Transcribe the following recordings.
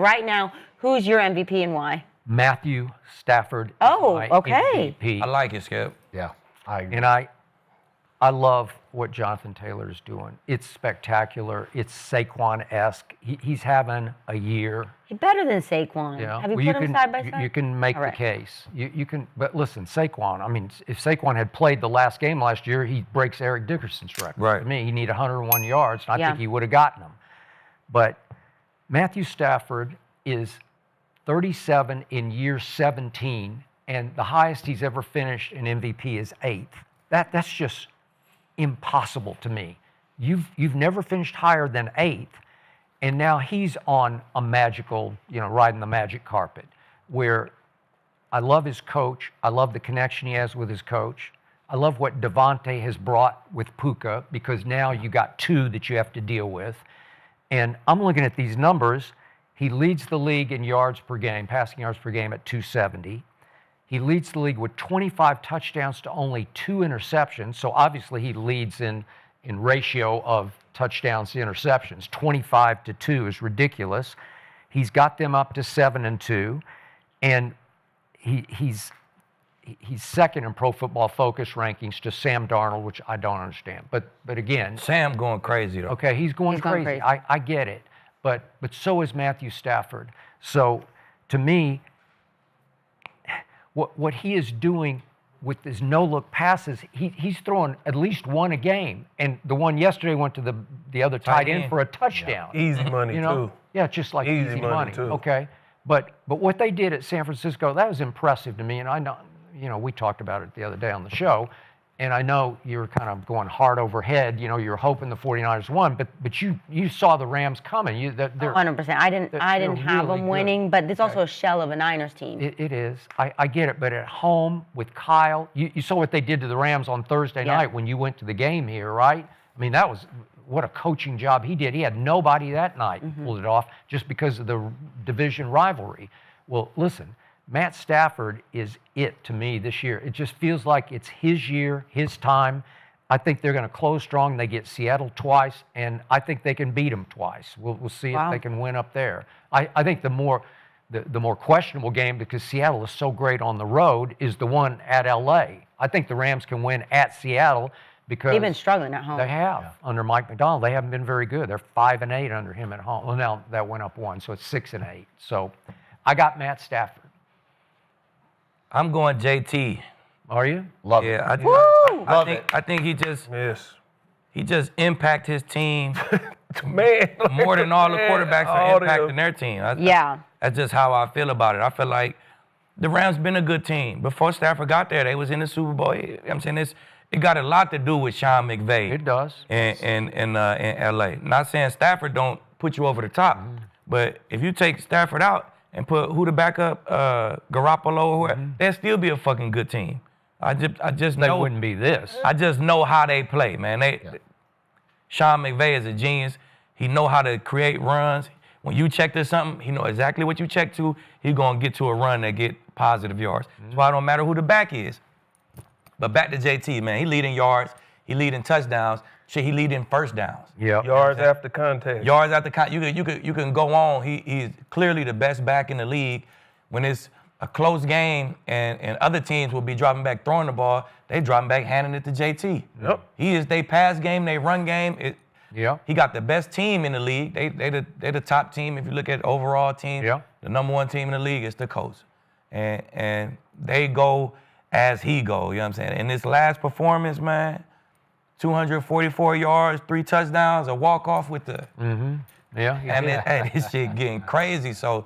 right now, who's your MVP and why? Matthew Stafford. Oh, is my okay. MVP. I like it, Skip. Yeah, I agree. And I love what Jonathon Taylor is doing. It's spectacular. It's Saquon-esque. He's having a year. He's better than Saquon. Yeah. Have you Well, put him side by side? You can make All right. the case. You can, but listen, Saquon. I mean, if Saquon had played the last game last year, he breaks Eric Dickerson's record. Right. To me, he needed 101 yards, and I Yeah. think he would have gotten them. But Matthew Stafford is 37 in year 17, and the highest he's ever finished in MVP is 8th. That's just impossible to me. You've never finished higher than 8th, and now he's on a magical, riding the magic carpet, where I love his coach. I love the connection he has with his coach. I love what Devontae has brought with Puka, because now you got 2 that you have to deal with. And I'm looking at these numbers. He leads the league in yards per game, passing yards per game at 270. He leads the league with 25 touchdowns to only 2 interceptions. So obviously he leads in ratio of touchdowns to interceptions. 25 to 2 is ridiculous. He's got them up to 7-2, and he's second in Pro Football Focus rankings to Sam Darnold, which I don't understand. But again, Sam going crazy though. okay, he's going crazy. I get it, but so is Matthew Stafford. So to me, what he is doing with his no-look passes, he's throwing at least one a game, and the one yesterday went to the other tight end for a touchdown. Yeah. Easy money too. Yeah, just like easy money. Too. Okay, but what they did at San Francisco, that was impressive to me, and I know, we talked about it the other day on the show, and I know you were kind of going hard overhead. You were hoping the 49ers won, but you saw the Rams coming. 100%. I didn't have them winning, but it's also a shell of a Niners team. It is. I get it, but at home with Kyle, you saw what they did to the Rams on Thursday night when you went to the game here, right? I mean, that was what a coaching job he did. He had nobody that night pulled it off just because of the division rivalry. Well, listen, Matt Stafford is it to me this year. It just feels like it's his year, his time. I think they're going to close strong. They get Seattle twice, and I think they can beat them twice. We'll see if they can win up there. I think the more questionable game, because Seattle is so great on the road, is the one at L.A. I think the Rams can win at Seattle because they've been struggling at home. They have under Mike McDonald. They haven't been very good. They're 5-8 under him at home. Well, now that went up 1, so it's 6-8. So I got Matt Stafford. I'm going JT. Are you? Love it. Yeah, I think he just impact his team Man, more than all the quarterbacks are impacting their team. That's just how I feel about it. I feel like the Rams been a good team. Before Stafford got there, they was in the Super Bowl. I'm saying it got a lot to do with Sean McVay. It does. In LA. Not saying Stafford don't put you over the top, but if you take Stafford out and put who to back up, Garoppolo or whoever, they'll still be a fucking good team. I just know they wouldn't be this. I just know how they play, man. Sean McVay is a genius. He know how to create runs. When you check to something, he know exactly what you check to. He's gonna get to a run that get positive yards. That's why it don't matter who the back is. But back to JT, man. He leading yards. He leading touchdowns. Shit, he leading first downs. Yeah. Yards after contact. Yards after contact. You can go on. He's clearly the best back in the league. When it's a close game and other teams will be dropping back, throwing the ball, they dropping back, handing it to JT. Yep. He is they pass game, they run game. He got the best team in the league. They the top team. If you look at overall teams, the number 1 team in the league is the Colts. And they go as he go, you know what I'm saying? In this last performance, man, 244 yards, 3 touchdowns, a walk-off with the... And this shit getting crazy. So,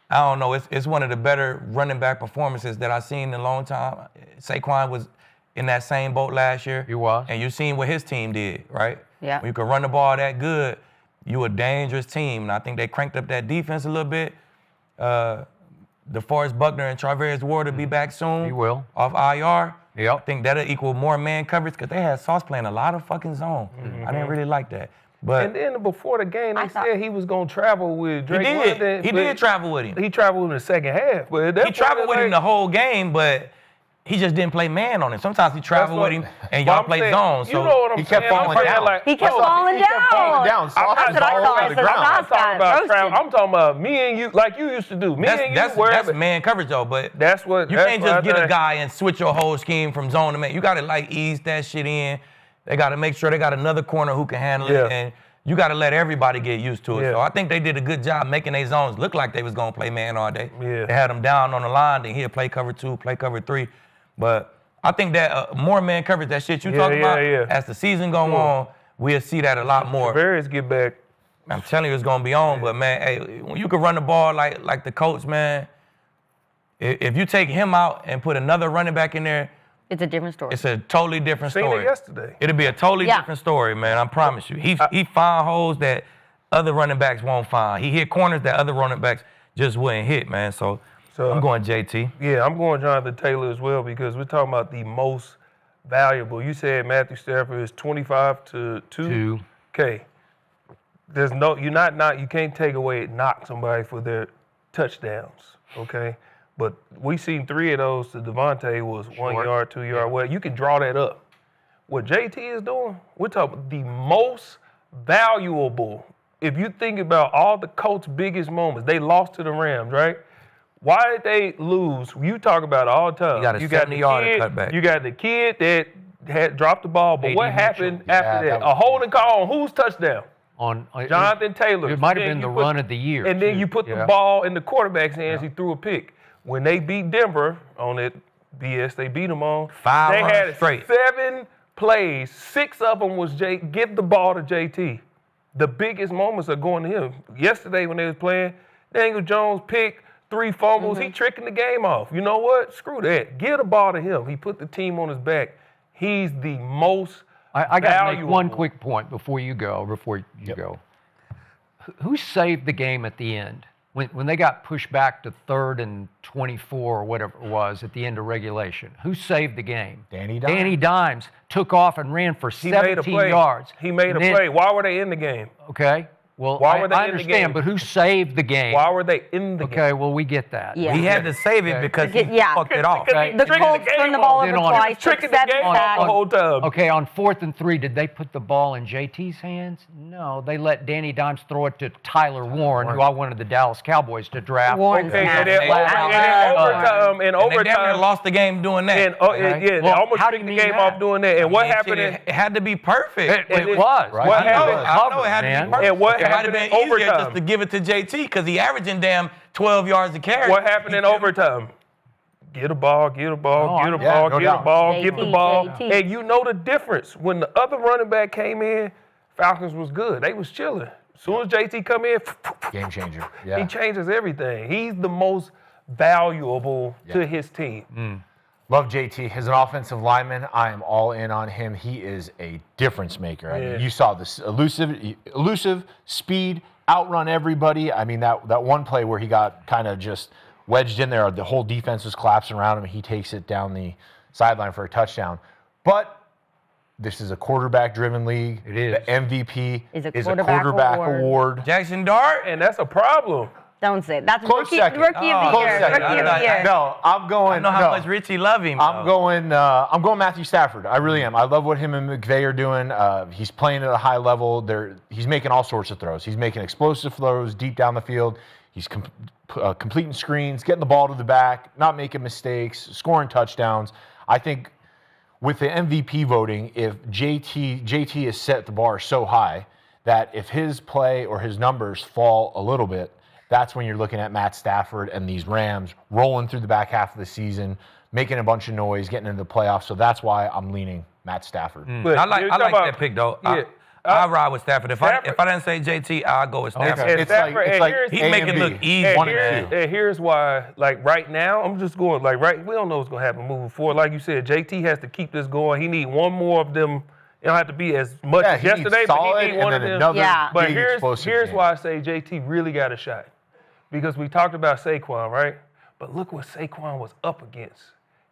I don't know. It's one of the better running back performances that I've seen in a long time. Saquon was in that same boat last year. He was. And you seen what his team did, right? Yeah. When you can run the ball that good, you a dangerous team. And I think they cranked up that defense a little bit. DeForest Buckner and Charvarius Ward will be back soon. He will. Off IR. Yep. I think that'll equal more man coverage because they had Sauce playing a lot of fucking zone. I didn't really like that. But and then before the game, they said he was going to travel with Drake Maye. He did travel with him. He traveled in the second half. But he traveled with him the whole game, but he just didn't play man on him. Sometimes he traveled with him, and y'all played zone. So you know what I'm he kept saying? falling down. He kept falling down. That's what I thought. I'm talking about me and you, like you used to do. That's man coverage though, but you can't just get a guy and switch your whole scheme from zone to man. You got to like ease that shit in. They got to make sure they got another corner who can handle it, and you got to let everybody get used to it. So I think they did a good job making their zones look like they was gonna play man all day. Yeah. They had them down on the line. Then he'll play cover 2, play cover 3. But I think that more man coverage, that shit you talking about, as the season go on, we'll see that a lot more. Various get back. I'm telling you, it's gonna be on. But man, hey, when you can run the ball like the Colts, man, if you take him out and put another running back in there, it's a different story. It's a totally different story. Seen it yesterday. It'll be a totally different story, man. I promise you. He find holes that other running backs won't find. He hit corners that other running backs just wouldn't hit, man. So I'm going JT. Yeah, I'm going Jonathon Taylor as well because we're talking about the most valuable. You said Matthew Stafford is 25 to 2. Okay. There's you can't take away, knock somebody for their touchdowns, okay? But we seen 3 of those to Devontae was 1 yard, 2 yard. Well, you can draw that up. What JT is doing, we're talking about the most valuable. If you think about all the Colts' biggest moments, they lost to the Rams, right? Why did they lose? You talk about it all the time. You got a 70-yard cutback. You got the kid that had dropped the ball, but what happened after that? A holding call on whose touchdown? On Jonathon Taylor. It might have been the run of the year. And then you put the ball in the quarterback's hands. He threw a pick. When they beat Denver on that BS, they beat them on. 5 they runs had straight. 7 plays. 6 of them was get the ball to JT. The biggest moments are going to him. Yesterday when they was playing, Daniel Jones picked 3 fumbles. He tricking the game off. You know what? Screw that. Give the ball to him. He put the team on his back. He's the most I got to make valuable. one quick point before you go. Go. Who saved the game at the end? When they got pushed back to 3rd and 24 or whatever it was at the end of regulation, who saved the game? Danny Dimes. Danny Dimes took off and ran for 17 yards. He made a play. Why were they in the game? Okay. Well, Why were they I in the understand, game? but who saved the game? Why were they in the game? Okay, well, we get that. Yeah. He had to save it because he fucked it off. The Colts turned the ball over twice, took tricking the 7 game off sacks. the whole time. Okay, on 4th and 3, did they put the ball in JT's hands? No, they let Danny Dimes throw it to Tyler Warren, who I wanted the Dallas Cowboys to draft. Warren's Okay, and then They overtime, lost the game doing that. they almost took the game off doing that. And what happened? It had to be perfect. It was. Right. What I know it had to be perfect. And what It might have happened been in easier just overtime? to give it to JT because he averaging damn 12 yards a carry. What happened in overtime? Get a ball, get a ball, get a yeah, ball, no get a doubt. ball, give the ball. JT. And you know the difference. When the other running back came in, Falcons was good. They was chilling. As soon as JT come in, Game changer. he Yeah. changes everything. He's the most valuable to his team. Love JT. As an offensive lineman, I am all in on him. He is a difference maker. I mean, you saw this elusive speed, outrun everybody. I mean, that one play where he got kind of just wedged in there, the whole defense was collapsing around him. He takes it down the sideline for a touchdown. But this is a quarterback-driven league. It is. The MVP Is a a quarterback quarterback award. award. Jackson Dart? And that's a problem. Don't say it. That's Close rookie, second. rookie of the Close year. second. Rookie of the year. No, I'm going. I know how much Richie love him. I'm going Matthew Stafford. I really am. I love what him and McVay are doing. He's playing at a high level. He's making all sorts of throws. He's making explosive throws deep down the field. He's completing screens, getting the ball to the back, not making mistakes, scoring touchdowns. I think with the MVP voting, if JT has set the bar so high that if his play or his numbers fall a little bit, that's when you're looking at Matt Stafford and these Rams rolling through the back half of the season, making a bunch of noise, getting into the playoffs. So that's why I'm leaning Matt Stafford. But I like you're talking that about- pick, though. Yeah. I ride with Stafford. If I Stafford- didn't say JT, I'll go with Stafford. Okay. It's like here's- He A make and it B. look easy. And, One and two. and here's why, like right now, I'm just going like we don't know what's gonna happen moving forward. Like you said, JT has to keep this going. He need one more of them. It don't have to be as much as he needs yesterday, solid, but he need one and of then them. another Yeah. But big here's explosive game. why I say JT really got a shot. Because we talked about Saquon, right? But look what Saquon was up against.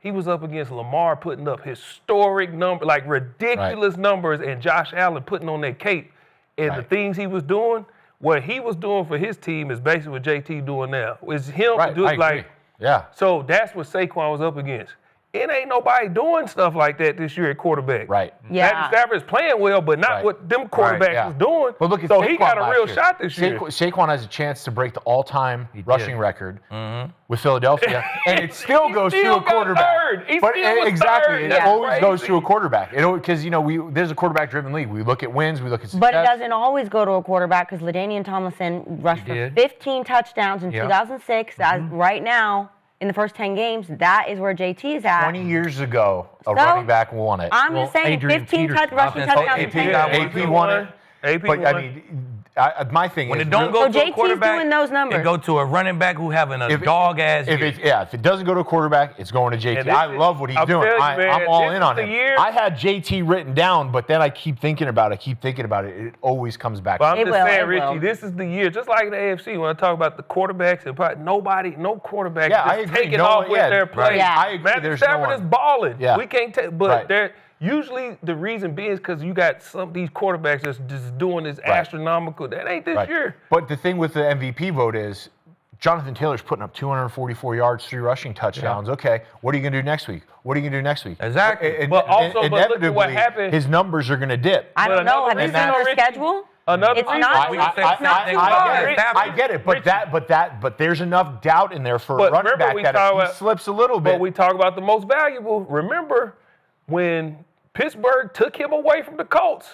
He was up against Lamar putting up historic numbers, like ridiculous numbers, and Josh Allen putting on that cape. And the things he was doing, what he was doing for his team is basically what JT doing now. It's him Right, do I it like agree. Yeah. so that's what Saquon was up against. it ain't nobody doing stuff like that this year at quarterback. Right. Yeah. Matthew Stafford is playing well, but not what them quarterbacks was doing. But look at so Saquon he got a last real year. shot this year. Saquon has a chance to break the all-time rushing record with Philadelphia, and it still He goes still to a quarterback. third. He But still was exactly, third. it That's always goes crazy. to a quarterback. Because there's a quarterback-driven league. We look at wins, we look at success. But it doesn't always go to a quarterback because LaDainian Tomlinson rushed for 15 touchdowns in 2006. Right now, in the first 10 games, that is where JT is at. 20 years ago, a running back won it. I'm just saying, Adrian 15 Peterson. rushing touchdowns in 10 games. AP won it. AP But, won. I mean, my thing When is... it don't go So to a JT's quarterback, doing those numbers. it go to a running back who having a dog-ass year. If it doesn't go to a quarterback, it's going to JT. And this I is- love what he's I'll doing. tell you, man, I'm all this in on is him. the year- I had JT written down, but then I keep thinking about it. It always comes back. But I'm It just will, saying, it will. Richie, this is the year. Just like the AFC, when I talk about the quarterbacks, and no quarterback Yeah, I just agree. taking No off one- with yeah, their right. play. Yeah. I agree. Matthew There's no Stafford one. is balling. Yeah. We can't take, but Right. they're usually the reason being is because you got some of these quarterbacks that's just doing this astronomical. That ain't this Right. year. But the thing with the MVP vote is Jonathon Taylor's putting up 244 yards, 3 rushing touchdowns. Okay, what are you going to do next week? What are you going to do next week? Exactly. But also, but look at what inevitably, happened. his numbers are going to dip. I But don't know. Have another you seen reason- their schedule? Another It's reason- not. We can say the same thing about Stafford. I get it, but there's enough doubt in there for a But running remember, back we that talk if he about- slips a little bit. But we talk about the most valuable. Remember when Pittsburgh took him away from the Colts?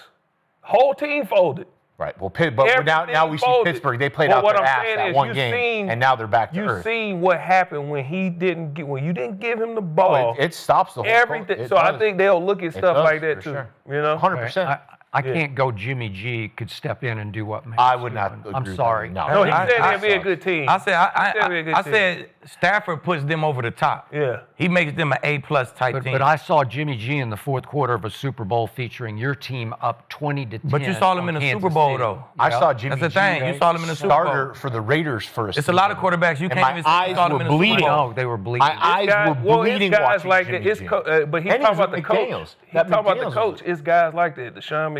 Whole team folded. Right. Well, but now we see folded. Pittsburgh. They played But out what their I'm ass saying that is one you game, seen- and now they're back to You earth. seen what happened when you didn't give him the ball. It stops the whole everything. It So I does. think they'll look at stuff does, like that for too. sure. You know, 100%. I can't go Jimmy G could step in and do what Matt's I would not. doing. agree I'm with sorry. that. No, he I- said I they'd be a sucks. good team. I said That'd be a good I team. said Stafford puts them over the top. Yeah. He makes them an A+ type team. But I saw Jimmy G in the fourth quarter of a Super Bowl featuring your team up 20-10. But you saw him on in the Kansas Super Bowl, City. though. I saw Jimmy That's the G thing. You saw him in the Super Bowl. starter for the Raiders for a It's a lot of season. quarterbacks you And can't my even see. You eyes saw them were in the Super bleeding. Bowl. No, they were bleeding. My eyes were bleeding it's guys watching like Jimmy that. It's G. but he's And talking it was about the coach. McDaniels. He's That talking about the McDaniels coach. It's guys like that. The Sean McVays,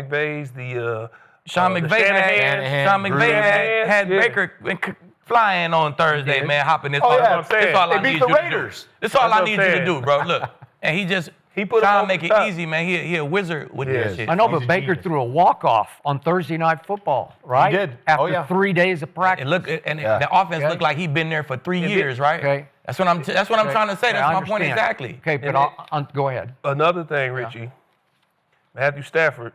Sean the McVay Shanahan, Sean McVay had yeah. Baker flying on Thursday, man, hopping this. Oh, yeah. That's all They I beat need the you to Raiders. do. That's all That's I what need I'm you to saying. do, bro. Look, and he put him trying over to make the it top. easy, man. He a wizard with Yes. this shit. I know, He's but a Baker genius. threw a walk-off on Thursday Night Football, right? He did. After Oh, yeah. 3 days of practice. The offense looked like he'd been there for 3 years, right? Okay. That's what I'm trying to say. Okay, That's I my point understand. exactly. Okay, but go ahead. Another thing, Richie, Matthew Stafford,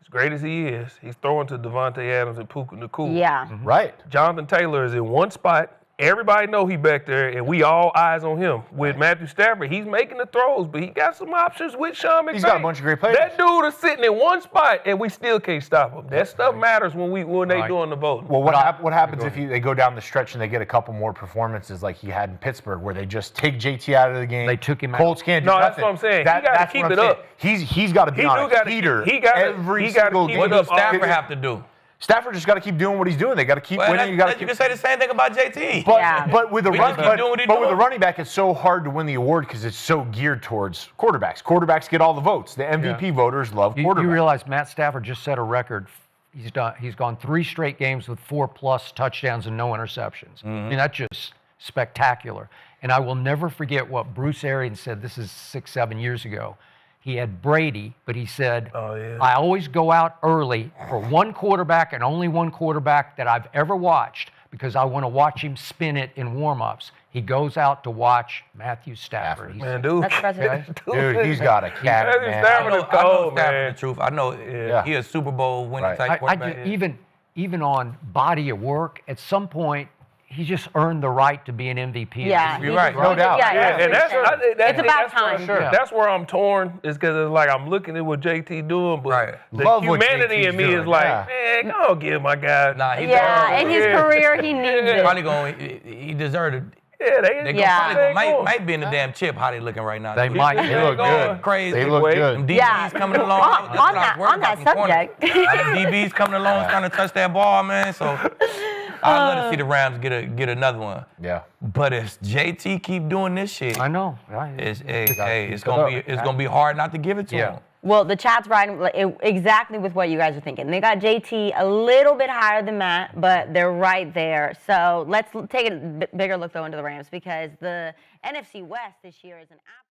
as great as he is, he's throwing to Devontae Adams and Puka Nacua. Yeah. Right. Jonathon Taylor is in one spot. Everybody know he back there, and we all eyes on him. With Matthew Stafford, he's making the throws, but he got some options with Sean McVay. He's got a bunch of great players. That dude is sitting in one spot, and we still can't stop him. That stuff matters when they Right. doing the voting. Well, what happens if they go down the stretch and they get a couple more performances like he had in Pittsburgh, where they just take JT out of the game? They took him out. Colts can't do No, nothing. that's what I'm saying. He gotta that's keep what I'm it saying. up. He's got to be He on do a gotta- heater he gotta- every he gotta single keep game. What it up does Stafford all- have to do? Stafford just got to keep doing what he's doing. They got to keep Well, winning. You got to you can say the same thing about JT. But with the We run, just keep doing what he but with the doing. running back, it's so hard to win the award because it's so geared towards quarterbacks. Quarterbacks get all the votes. The MVP voters love quarterbacks. You realize Matt Stafford just set a record. He's gone 3 straight games with 4+ touchdowns and no interceptions. I mean, that's just spectacular. And I will never forget what Bruce Arians said. This is 6-7 years ago. He had Brady, but he said, I always go out early for one quarterback and only one quarterback that I've ever watched because I want to watch him spin it in warm-ups. He goes out to watch Matthew Stafford. Man, dude. That's president. Dude, he's got a cat, Matthew man. Stafford I is know cold, Stafford man. the truth. I know he a Super Bowl winning Right. type I quarterback. just, even on body of work, at some point, he just earned the right to be an MVP. Yeah. You're right. No doubt. Yeah, Yeah, and that's, It's about that's where- time. Sure. That's where I'm torn, is because it's like I'm looking at what JT doing, but Right. the Love what humanity JT's in me doing, is like, yeah. man, go give my guy. Nah, he Yeah, in his Yeah. career, he needs it. probably going. He deserved it. Yeah, They Yeah. might be in the damn chip. How they looking right now? They too. might. They look good. Crazy. They look Wait. Them good. DBs Yeah. coming along. On- That's what I was worried on that about from corner. subject. Them DBs coming along trying to touch that ball, man. So I'd love to see the Rams get another one. Yeah. But if JT keep doing this shit, I know. it's gonna be hard not to give it to him. Well, the chat's riding exactly with what you guys are thinking. They got JT a little bit higher than Matt, but they're right there. So let's take a bigger look, though, into the Rams because the NFC West this year is an absolute